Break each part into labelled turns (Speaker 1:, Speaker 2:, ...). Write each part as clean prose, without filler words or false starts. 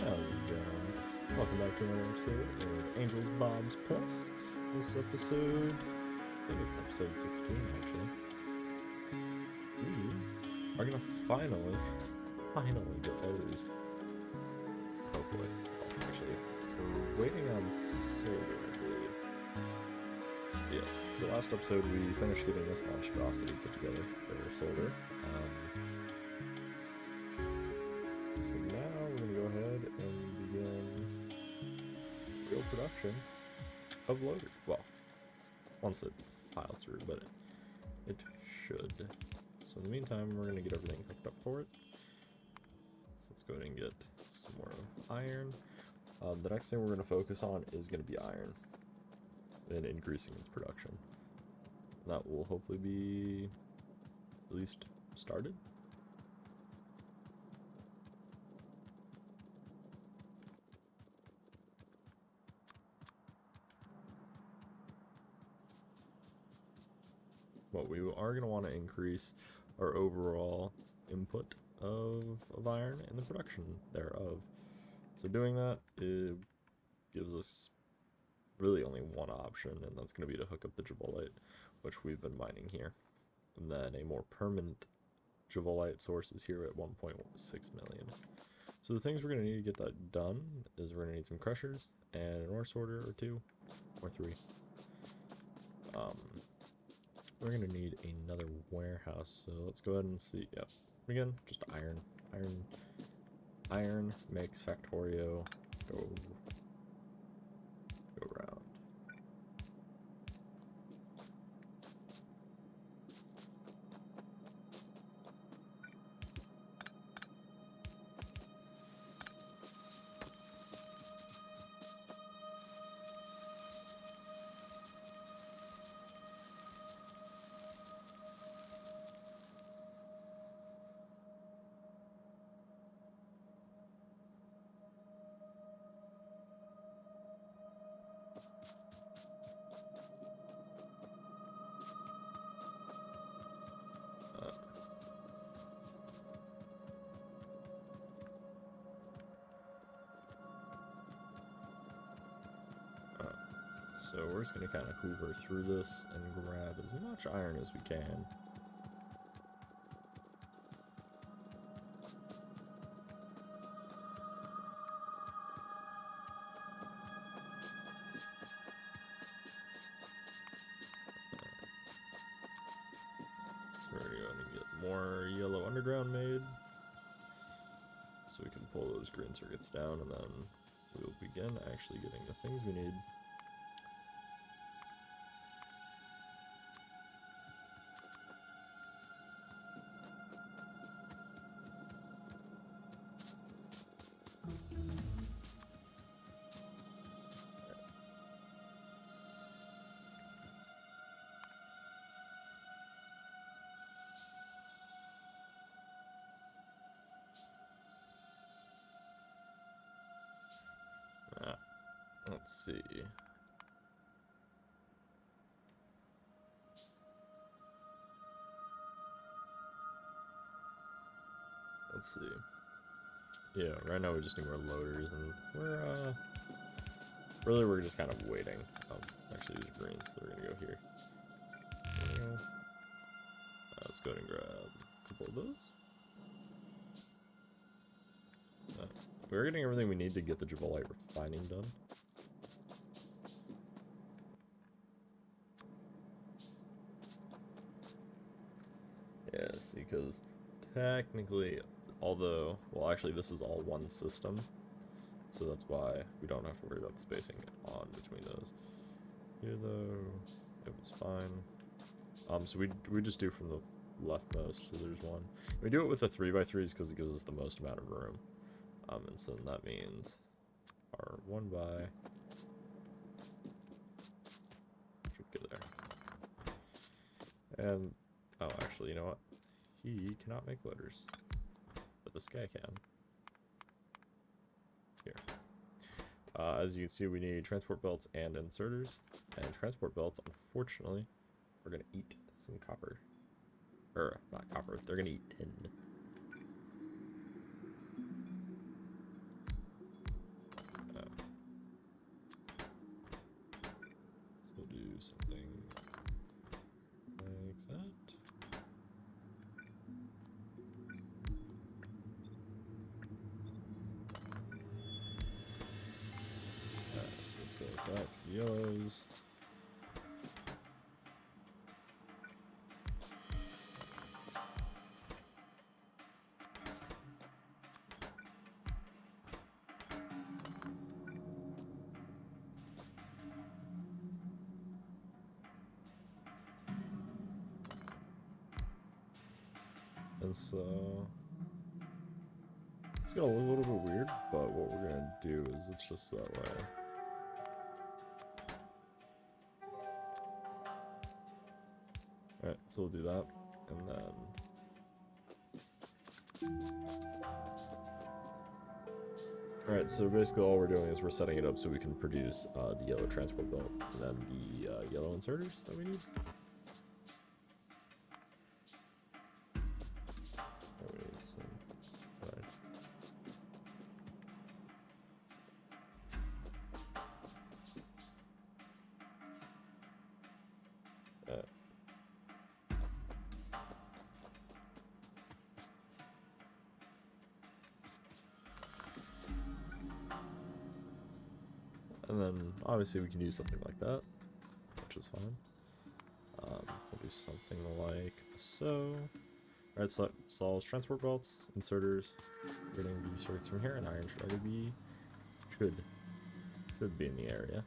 Speaker 1: How's it going? Welcome back to another episode of AngelsBobs Plus. This episode, I think it's episode 16 actually. We are gonna finally get loaders. Hopefully. Actually, we're waiting on solar, I believe. Yes, so last episode we finished getting this monstrosity put together for solar. So now we're going to go ahead and begin real production of loaders. Well, once it piles through, but it should. So in the meantime, we're going to get everything hooked up for it. So let's go ahead and get some more iron. The next thing we're going to focus on is going to be iron and increasing its production. That will hopefully be at least started. But we are going to want to increase our overall input of iron and the production thereof. So doing that, it gives us really only one option, and that's going to be to hook up the Javolite, which we've been mining here. And then a more permanent Javolite source is here at 1.6 million. So the things we're going to need to get that done is we're going to need some crushers and an ore sorter or two or three. We're going to need another warehouse, so let's go ahead and see. Yep, again, just iron. Iron makes Factorio go round. So we're just going to kind of hoover through this and grab as much iron as we can. So we're going to go and get more yellow underground made, so we can pull those green circuits down, and then we'll begin actually getting the things we need. Let's see. Let's see. Yeah, right now we just need more loaders, and we're just kind of waiting. Actually, these are greens, so we're gonna go here. Let's go ahead and grab a couple of those. We're getting everything we need to get the Javolite refining done. Yes, because technically, although, well, actually this is all one system, so that's why we don't have to worry about the spacing on between those. Here though, it was fine. So we just do from the leftmost, so there's one. We do it with the 3x3s because it gives us the most amount of room. And so that means our 1 by should go there. And oh, actually, you know what? He cannot make loaders, but this guy can. Here. As you can see, we need transport belts and inserters. And transport belts, unfortunately, we're gonna eat some copper. Or not copper. They're gonna eat tin. something like that. So let's go with that for the yellows. And so it's gonna look a little bit weird, but what we're gonna do is it's just that way. Alright, so we'll do that, and then... Alright, so basically all we're doing is we're setting it up so we can produce the yellow transport belt, and then the yellow inserters that we need. And then obviously we can do something like that, which is fine. We'll do something like so. Alright, so that solves transport belts, inserters. We're getting the circuits from here, and iron should already be should be in the area.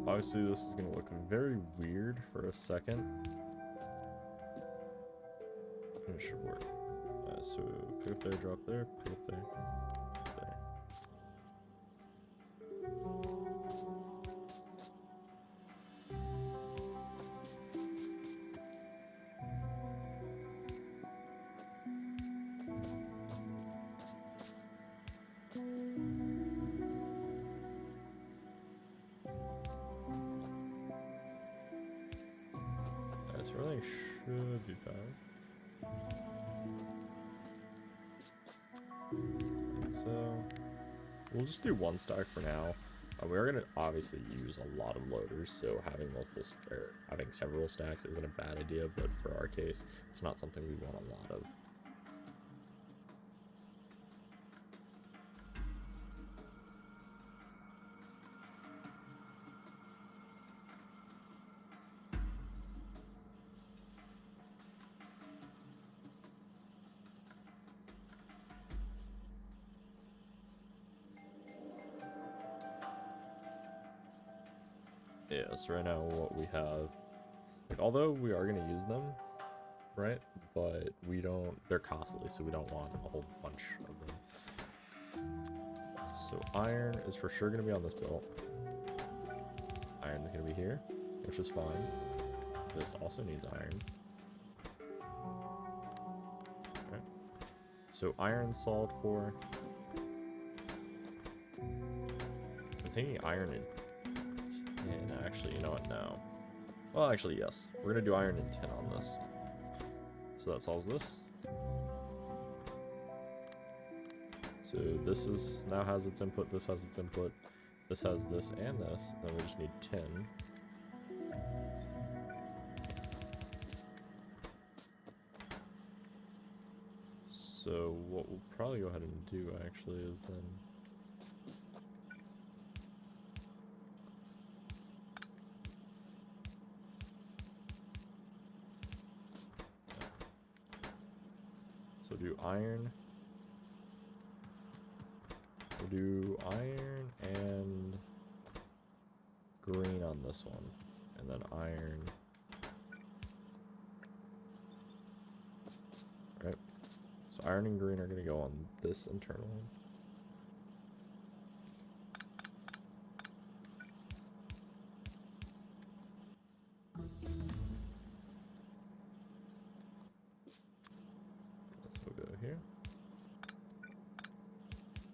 Speaker 1: Obviously this is going to look very weird for a second. It should work. So pick up there, drop there, pick up there, there. So everything should be powered. So we'll just do one stack for now. We are going to obviously use a lot of loaders, so having having several stacks isn't a bad idea, but for our case, it's not something we want a lot of. Yeah, so right now what we have, like, although we are going to use them, right, but we don't, they're costly, so we don't want a whole bunch of them. So iron is for sure going to be on this belt. Iron is going to be here, which is fine. This also needs iron. Okay. So iron's solid for, I'm thinking iron and actually, you know what, no. Well, actually, yes. We're going to do iron and tin on this. So that solves this. So this is now has its input, this has its input, this has this and this, and then we just need tin. So what we'll probably go ahead and do actually is then do iron. We'll do iron and green on this one, and then iron. Right. So iron and green are going to go on this internal one. Here.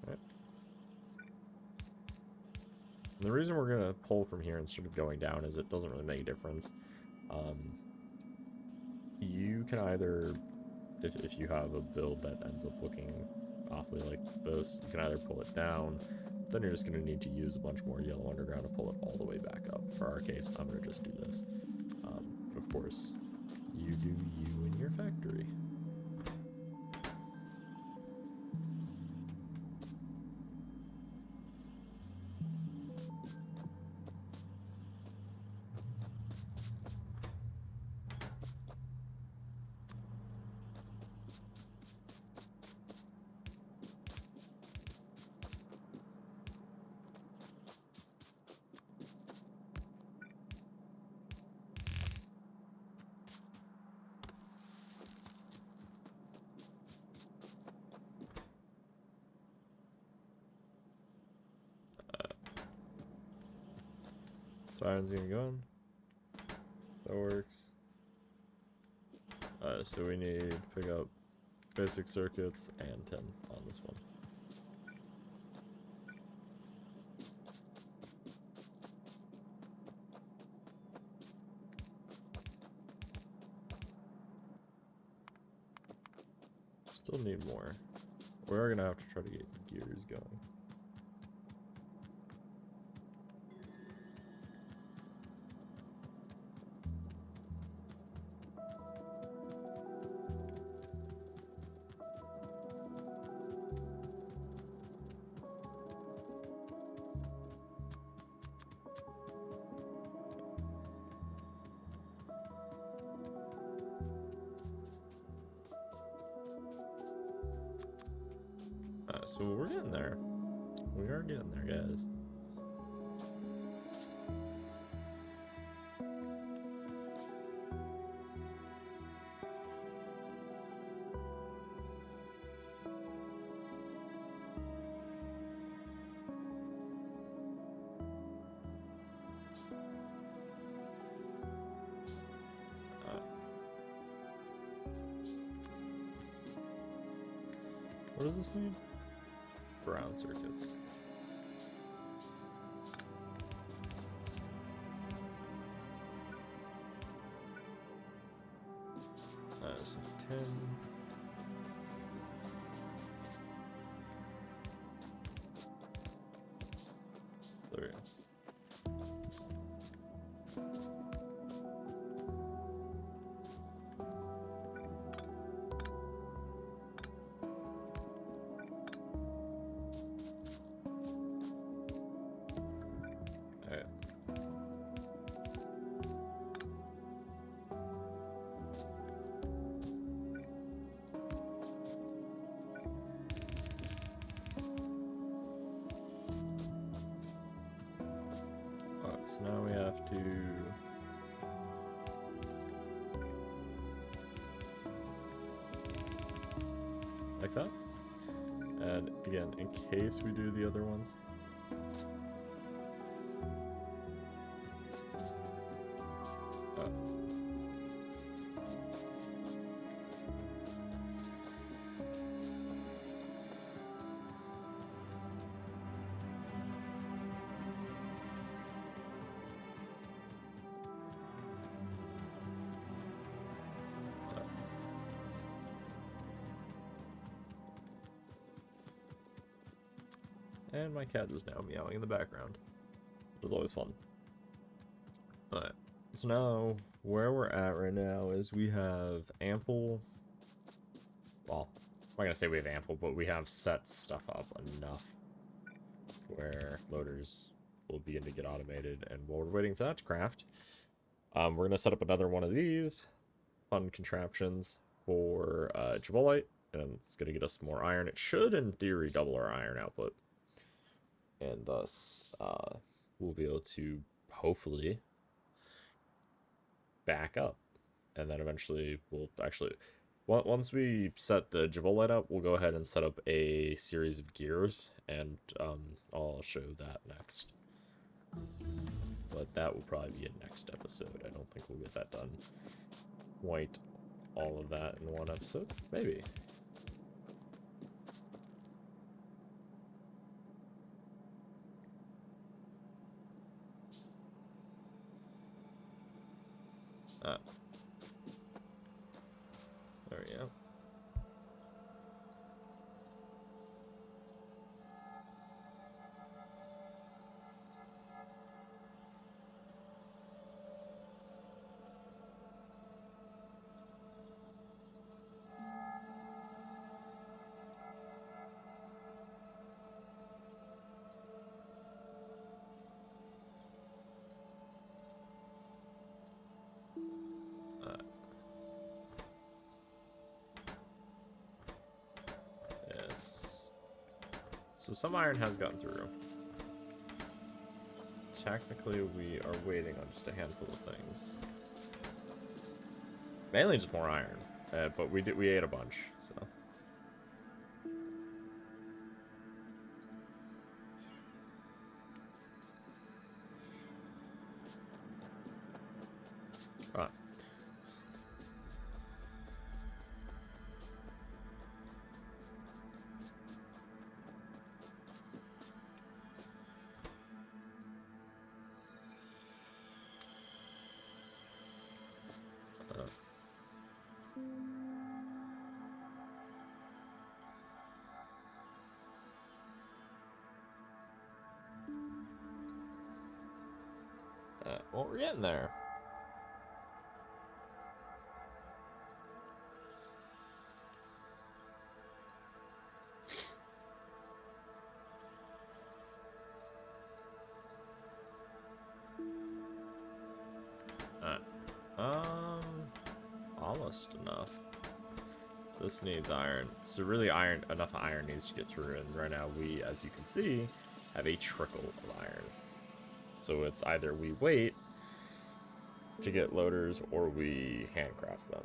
Speaker 1: Right. And the reason we're going to pull from here instead of going down is it doesn't really make a difference. You can either, if you have a build that ends up looking awfully like this, you can either pull it down, but then you're just going to need to use a bunch more yellow underground to pull it all the way back up. For our case, I'm going to just do this. But of course, you do you in your factory. So iron's gonna go in. That works. So we need to pick up basic circuits and 10 on this one. Still need more. We are gonna have to try to get gears going. So we're getting there. We are getting there, guys. What does this mean? Brown circuits. So 10. There we go. So now we have to like that. And again, in case we do the other ones, and my cat is now meowing in the background. It was always fun. Alright, so now where we're at right now is we have ample, well, I'm not gonna say we have ample, but we have set stuff up enough where loaders will begin to get automated, and while we're waiting for that to craft, we're gonna set up another one of these fun contraptions for Jabolite, and it's gonna get us more iron. It should, in theory, double our iron output. And thus, we'll be able to hopefully back up. And then eventually we'll actually, once we set the Jabolite up, we'll go ahead and set up a series of gears. And I'll show that next. But that will probably be a next episode. I don't think we'll get that done. Quite all of that in one episode. Maybe. There we go. Yes. So some iron has gotten through. Technically, we are waiting on just a handful of things. Mainly just more iron, but we ate a bunch, so. Right. Well, we're getting there. Almost enough. This needs iron. So really enough iron needs to get through, and right now we, as you can see, have a trickle of iron. So it's either we wait to get loaders or we handcraft them.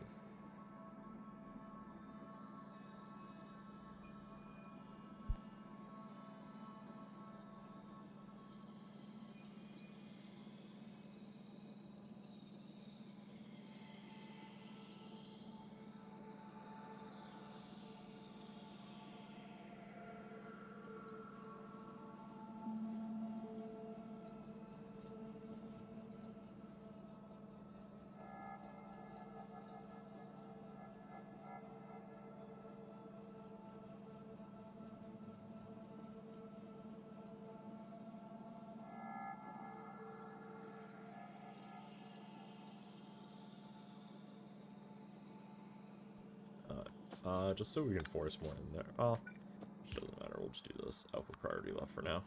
Speaker 1: Just so we can force more in there. Oh, which doesn't matter. We'll just do this output priority left for now.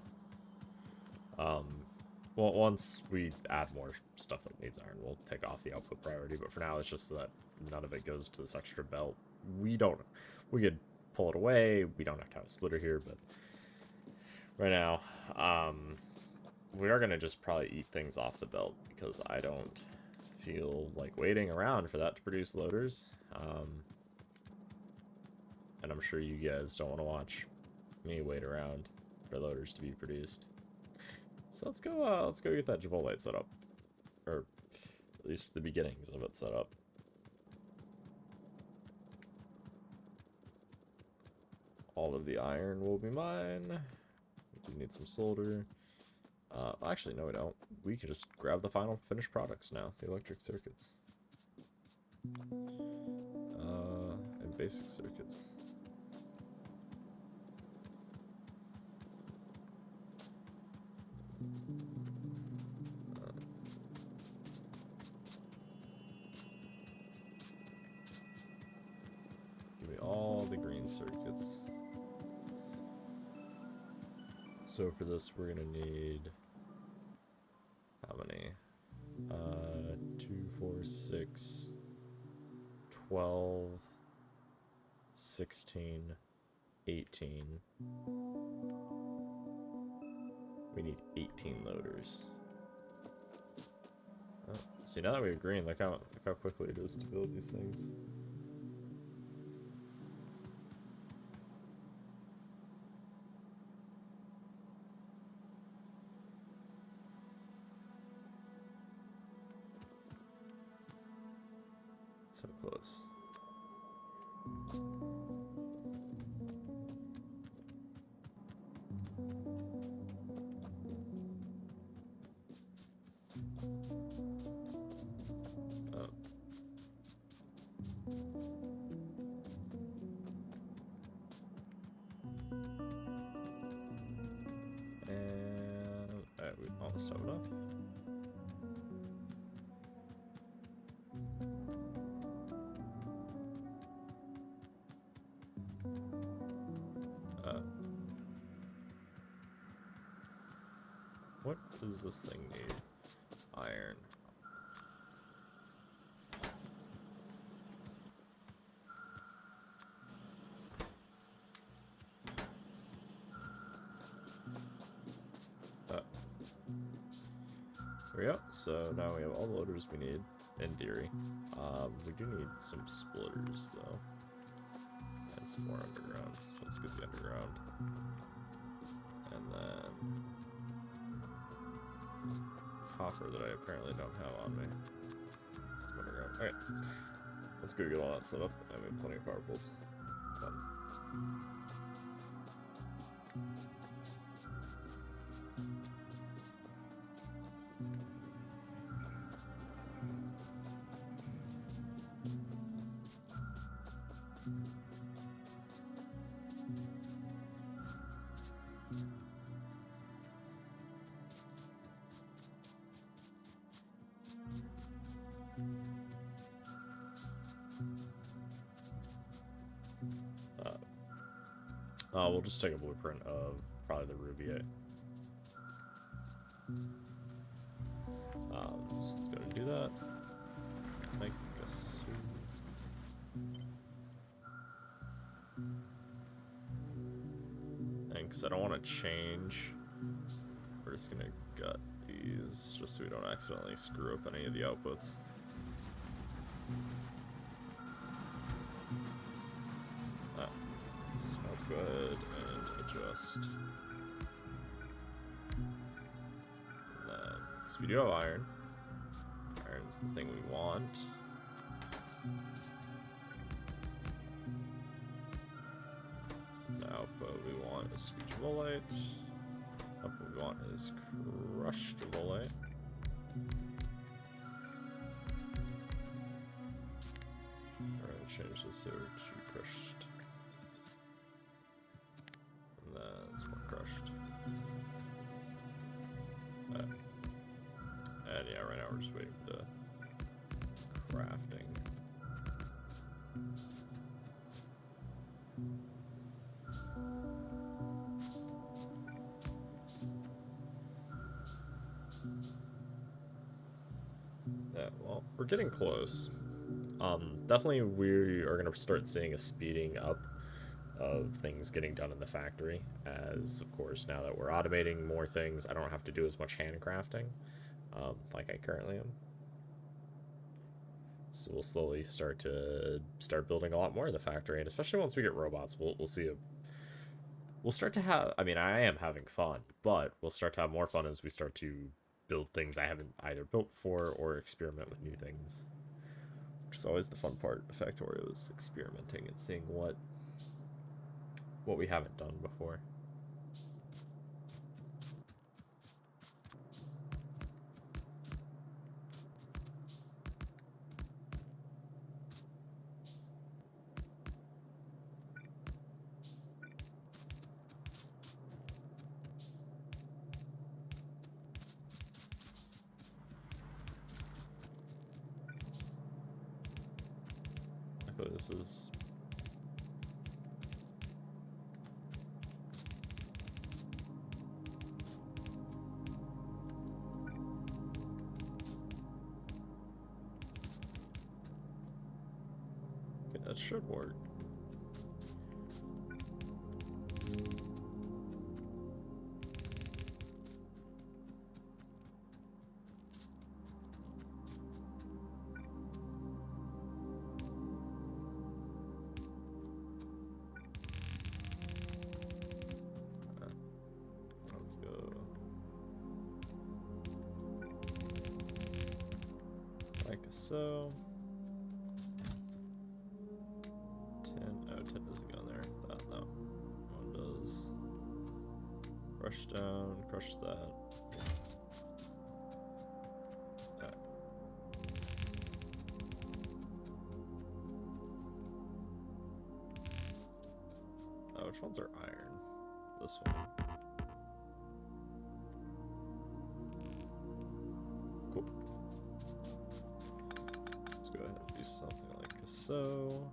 Speaker 1: Well, once we add more stuff that needs iron, we'll take off the output priority. But for now, it's just so that none of it goes to this extra belt. We could pull it away. We don't have to have a splitter here, but right now, we are gonna just probably eat things off the belt because I don't feel like waiting around for that to produce loaders. And I'm sure you guys don't want to watch me wait around for loaders to be produced. So let's go get that Javolite set up. Or at least the beginnings of it set up. All of the iron will be mine. We need some solder. Actually, no we don't. We could just grab the final finished products now. The electric circuits. And basic circuits. Give me all the green circuits. So for this, we're gonna need how many? 2, 4, 6, 12, 16, 18. We need 18 loaders. Oh, see, now that we have green, look how quickly it is to build these things. So close. And alright, we almost stove it off. What does this thing need? Iron. There we go. So now we have all the loaders we need, in theory. We do need some splitters, though. And some more underground. So let's get the underground. And then copper that I apparently don't have on me. Some underground. Alright. Let's go get all that set up. I have plenty of power poles. Fun. We'll just take a blueprint of probably the Ruby. So let's go and do that. Make a suit. And because I don't want to change, we're just gonna gut these just so we don't accidentally screw up any of the outputs. So let's go ahead and adjust. And then, because we do have iron. Iron's the thing we want. The output we want is screech volite. Output we want is crushed volite. We're going to change this over to crushed. And then it's more crushed. And yeah, right now we're just waiting for the crafting. Yeah, well, we're getting close. Definitely we are going to start seeing a speeding up of things getting done in the factory, as of course now that we're automating more things, I don't have to do as much handcrafting like I currently am. So we'll slowly start building a lot more of the factory, and especially once we get robots, we'll see we'll start to have, I mean, I am having fun, but we'll start to have more fun as we start to build things I haven't either built before or experiment with new things. Which is always the fun part of Factorio, is experimenting and seeing what we haven't done before. This is okay, that should work. So 10, oh, 10 doesn't go in there. That, no. One does. Crush down, crush that. Alright. Oh, which ones are iron? this one. Cool. Let's go ahead and do something like so.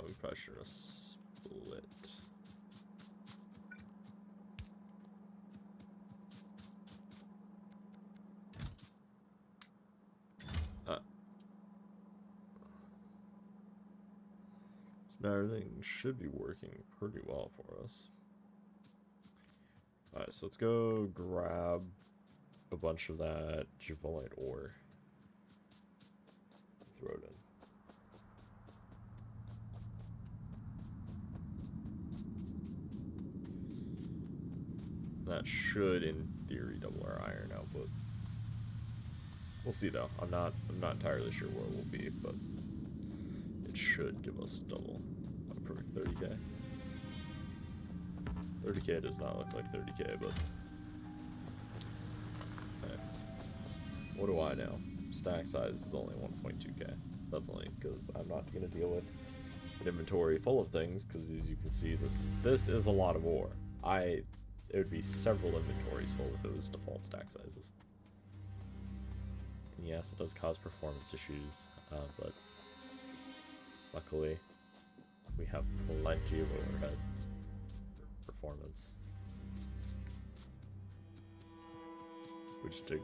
Speaker 1: We probably should have split. So now everything should be working pretty well for us. Alright, so let's go grab a bunch of that Javelite ore. Throw it in. That should, in theory, double our iron output. We'll see though. I'm not entirely sure where we'll be, but it should give us double. Oh, perfect. 30k. 30k does not look like 30k, but okay. What do I know? Stack size is only 1.2k. That's only because I'm not going to deal with an inventory full of things, because as you can see, this is a lot of ore. It would be several inventories full if it was default stack sizes. And yes, it does cause performance issues, but luckily we have plenty of overhead for performance. We just dig.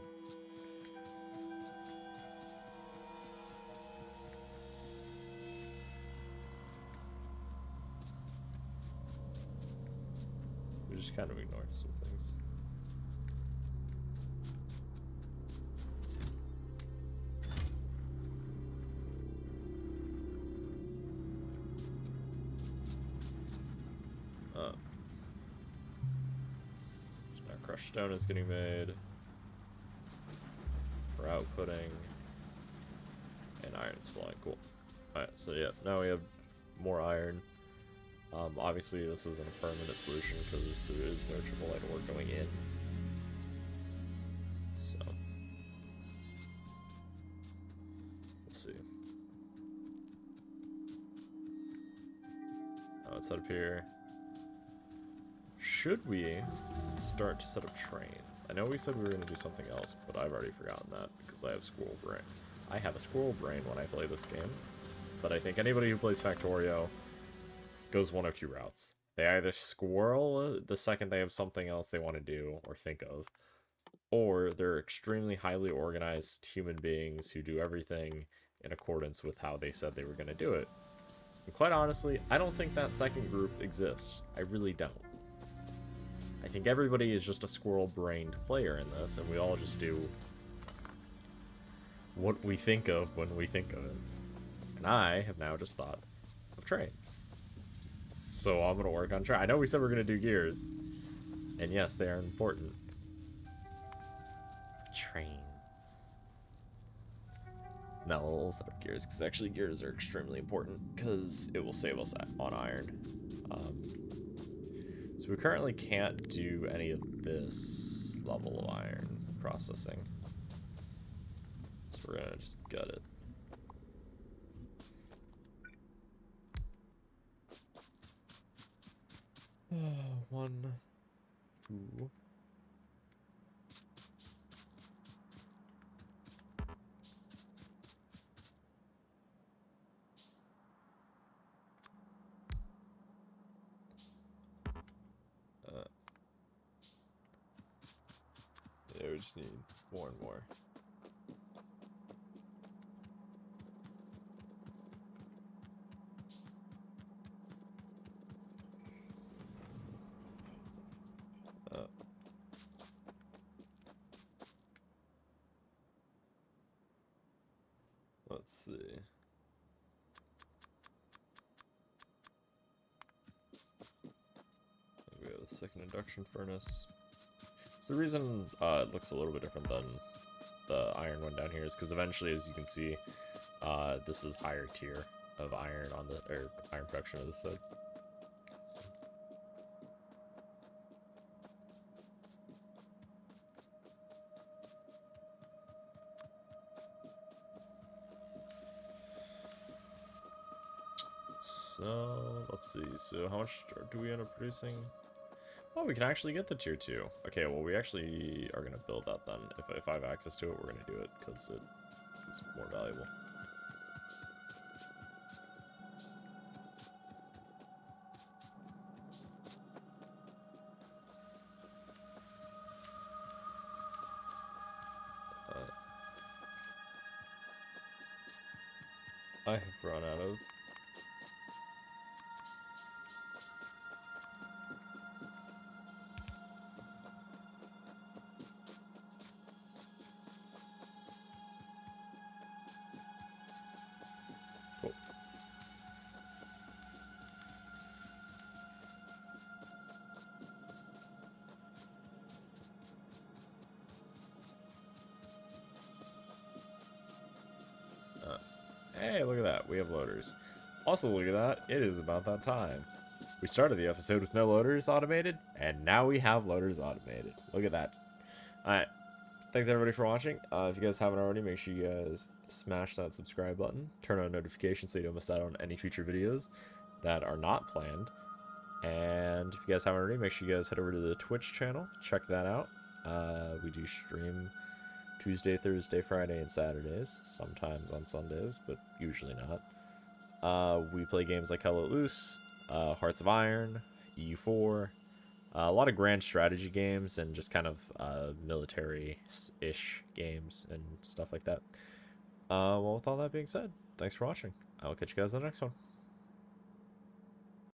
Speaker 1: Just kind of ignore some things. So now crushed stone is getting made. We're outputting. And iron's flying. Cool. Alright, so yeah, now we have more iron. Obviously this isn't a permanent solution because there is no triple light ore going in. So we'll see. Let's head up here. Should we start to set up trains? I know we said we were going to do something else, but I've already forgotten that because I have squirrel brain. I have a squirrel brain when I play this game, but I think anybody who plays Factorio goes one of two routes. They either squirrel the second they have something else they want to do or think of, or they're extremely highly organized human beings who do everything in accordance with how they said they were going to do it. And quite honestly, I don't think that second group exists. I really don't. I think everybody is just a squirrel-brained player in this, and we all just do what we think of when we think of it. And I have now just thought of trains. So I'm going to work on trains. I know we said we are going to do gears. And yes, they are important. Trains. No, we'll set up gears, because actually gears are extremely important, because it will save us on iron. So we currently can't do any of this level of iron processing. So we're going to just gut it. One, two. Yeah, we just need more and more. Let's see. second induction furnace. So the reason it looks a little bit different than the iron one down here is because eventually, as you can see, this is higher tier of iron on the iron production of this side. So let's see. So how much do we end up producing? Oh, we can actually get the tier 2. Okay, well, we actually are going to build that then. If I have access to it, we're going to do it because it is more valuable. I have run out of... Cool. Hey, look at that. We have loaders. Also, look at that. It is about that time. We started the episode with no loaders automated, and now we have loaders automated. Look at that. Alright. Thanks, everybody, for watching. If you guys haven't already, make sure you guys smash that subscribe button. Turn on notifications so you don't miss out on any future videos that are not planned. And if you guys haven't already, make sure you guys head over to the Twitch channel. Check that out. We do stream Tuesday, Thursday, Friday, and Saturdays. Sometimes on Sundays, but usually not. We play games like Hell Let Loose, Hearts of Iron, EU4, a lot of grand strategy games, and just kind of military-ish games and stuff like that. Well, with all that being said, thanks for watching. I will catch you guys in the next one.